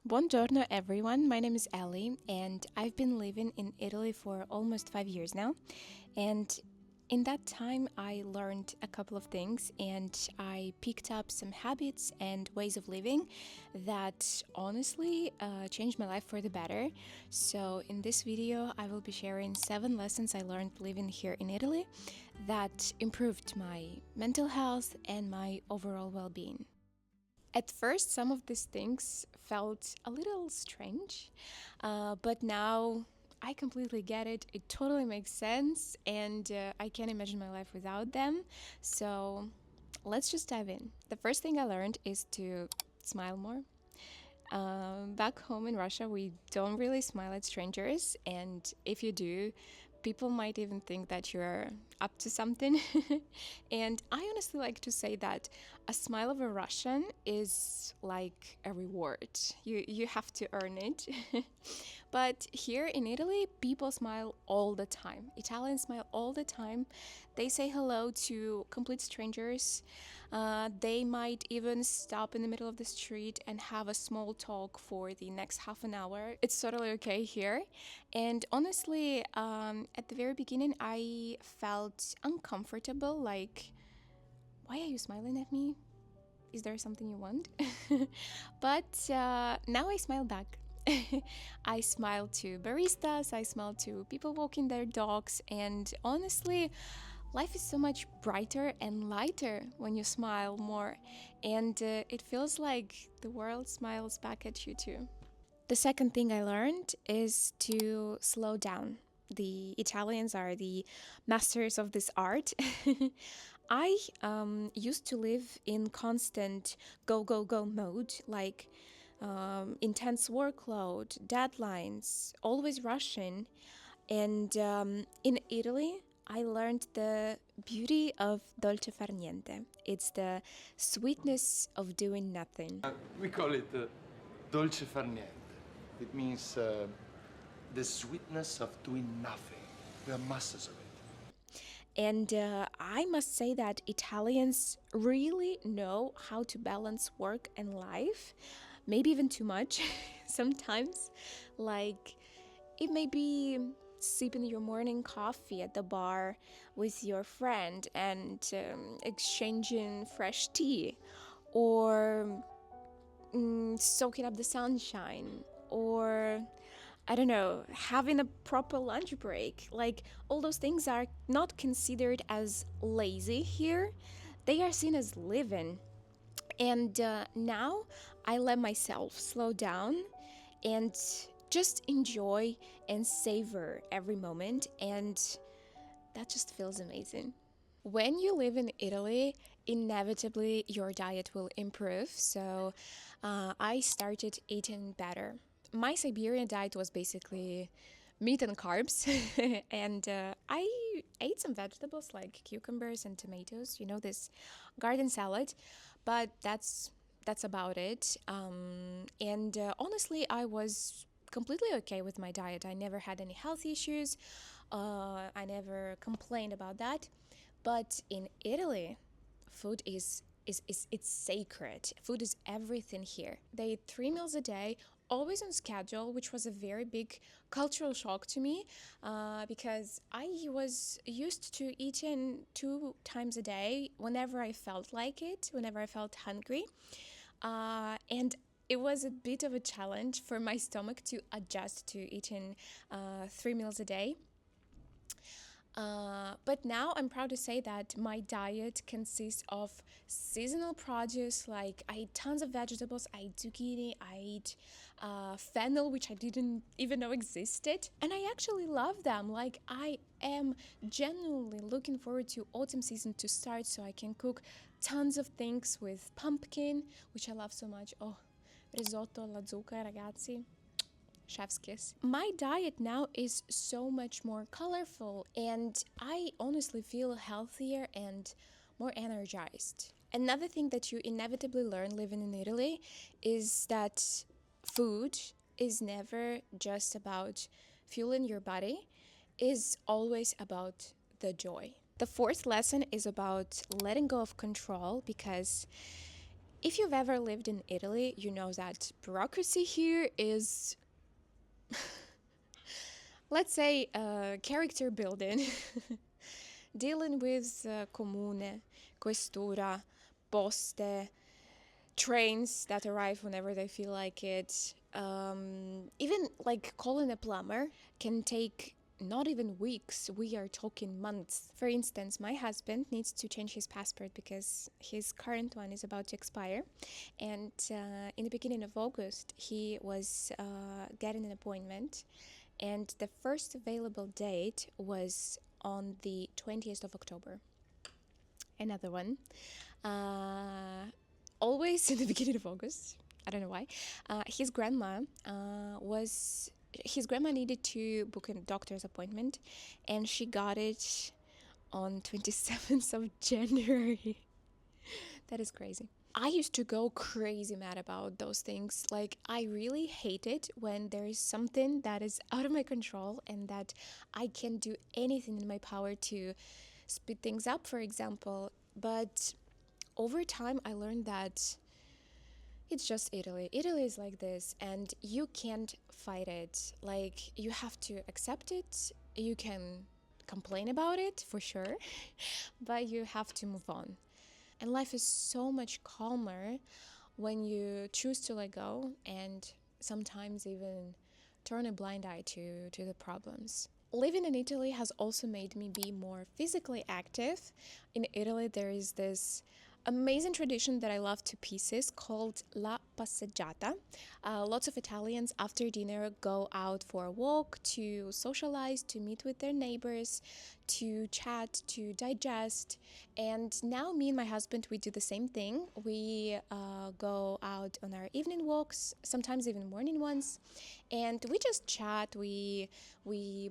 Buongiorno everyone, my name is Ellie and I've been living in Italy for almost 5 years now. And in that time, I learned a couple of things and I picked up some habits and ways of living that honestly changed my life for the better. So, in this video, I will be sharing 7 lessons I learned living here in Italy that improved my mental health and my overall well being. At first, some of these things felt a little strange, but now I completely get it. It totally makes sense, and I can't imagine my life without them. So let's just dive in. The first thing I learned is to smile more. Back home in Russia, we don't really smile at strangers, and if you do, people might even think that you're up to something. And I honestly like to say that a smile of a Russian is like a reward. You have to earn it. But here in Italy, people smile all the time. Italians smile all the time. They say hello to complete strangers. They might even stop in the middle of the street and have a small talk for the next half an hour. It's totally okay here. And honestly, at the very beginning, I felt uncomfortable. Like, why are you smiling at me? Is there something you want? But now I smile back. I smile to baristas, I smile to people walking their dogs, and honestly, life is so much brighter and lighter when you smile more, and it feels like the world smiles back at you too. The second thing I learned is to slow down. The Italians are the masters of this art. I used to live in constant go, go, go mode, like intense workload, deadlines, always rushing. And in Italy, I learned the beauty of dolce far niente. It's the sweetness of doing nothing. We call it dolce far niente. It means the sweetness of doing nothing. We are masters of it. And I must say that Italians really know how to balance work and life, maybe even too much sometimes. Like, it may be sipping your morning coffee at the bar with your friend and exchanging fresh tea, or soaking up the sunshine, or I don't know, having a proper lunch break. Like, all those things are not considered as lazy here, they are seen as living. And now I let myself slow down and just enjoy and savor every moment, and that just feels amazing. When you live in Italy, inevitably your diet will improve. So I started eating better. My Siberian diet was basically meat and carbs, and I ate some vegetables like cucumbers and tomatoes. You know, this garden salad, but that's about it. And honestly, I was completely okay with my diet. I never had any health issues. I never complained about that. But in Italy, food is it's sacred. Food is everything here. They eat 3 meals a day, always on schedule, which was a very big cultural shock to me, because I was used to eating 2 times a day whenever I felt like it, whenever I felt hungry, and it was a bit of a challenge for my stomach to adjust to eating 3 meals a day. But now I'm proud to say that my diet consists of seasonal produce. Like, I eat tons of vegetables. I eat zucchini. I eat fennel, which I didn't even know existed. And I actually love them. Like, I am genuinely looking forward to autumn season to start so I can cook tons of things with pumpkin, which I love so mumuch. Oh, risotto alla zucca, ragazzi. Chef's kiss. My diet now is so much more colorful, and I honestly feel healthier and more energized. Another thing that you inevitably learn living in Italy is that food is never just about fueling your body, is always about the joy. The fourth lesson is about letting go of control, because If you've ever lived in Italy, you know that bureaucracy here is, let's say, character building. Dealing with comune, questura, poste, trains that arrive whenever they feel like it. Even like calling a plumber can take not even weeks, we are talking months. For instance, my husband needs to change his passport because his current one is about to expire. And in the beginning of August, he was getting an appointment, and the first available date was on the 20th of October. Another one. Uh, Always in the beginning of August. I don't know why. His grandma was. His grandma needed to book a doctor's appointment, and she got it on 27th of January. That is crazy. I used to go crazy mad about those things. Like, I really hate it when there is something that is out of my control and that I can't do anything in my power to speed things up, for example. But over time, I learned that it's just Italy. Italy is like this, and you can't fight it. Like, you have to accept it. You can complain about it for sure, but you have to move on. And life is so much calmer when you choose to let go and sometimes even turn a blind eye to the problems. Living in Italy has also made me be more physically active. In Italy, there is this amazing tradition that I love to pieces called La Passeggiata. Lots of Italians after dinner go out for a walk to socialize, to meet with their neighbors, to chat, to digest. And now me and my husband, we do the same thing. We go out on our evening walks, sometimes even morning ones, and we just chat. We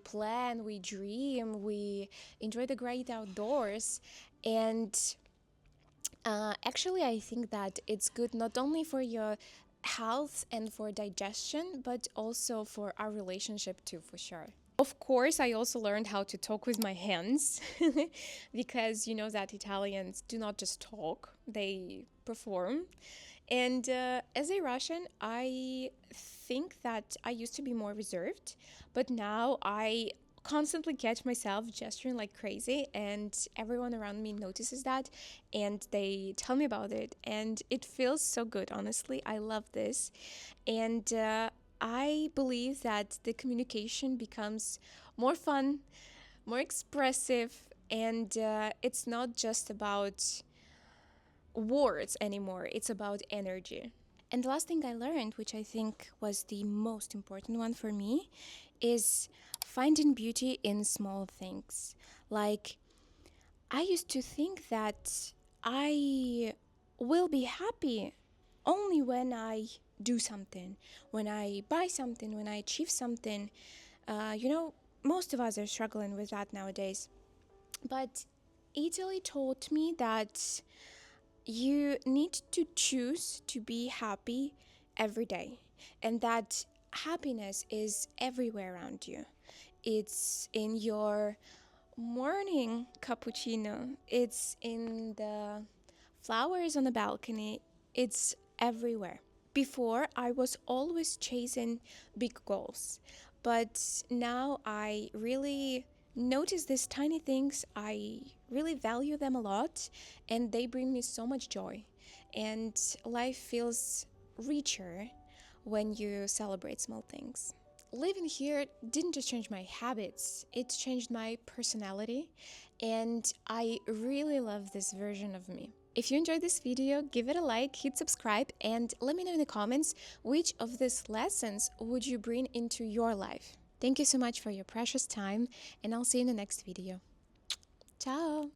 plan, we dream, we enjoy the great outdoors, and actually, I think that it's good not only for your health and for digestion, but also for our relationship too, for sure. Of course, I also learned how to talk with my hands because you know that Italians do not just talk, they perform. And as a Russian, I think that I used to be more reserved, but now I constantly catch myself gesturing like crazy, and everyone around me notices that and they tell me about it. And it feels so good, honestly. I love this. And I believe that the communication becomes more fun, more expressive, and it's not just about words anymore, it's about energy. And the last thing I learned, which I think was the most important one for me, is finding beauty in small things. Like, I used to think that I will be happy only when I do something, when I buy something, when I achieve something. Most of us are struggling with that nowadays. But Italy taught me that you need to choose to be happy every day, and that happiness is everywhere around you. It's in your morning cappuccino, it's in the flowers on the balcony, it's everywhere. Before, I was always chasing big goals, but now I really notice these tiny things. I really value them a lot, and they bring me so much joy. And life feels richer when you celebrate small things. Living here didn't just change my habits, it changed my personality, and I really love this version of me. If you enjoyed this video, give it a like, hit subscribe, and let me know in the comments which of these lessons would you bring into your life. Thank you so much for your precious time, and I'll see you in the next video. Ciao!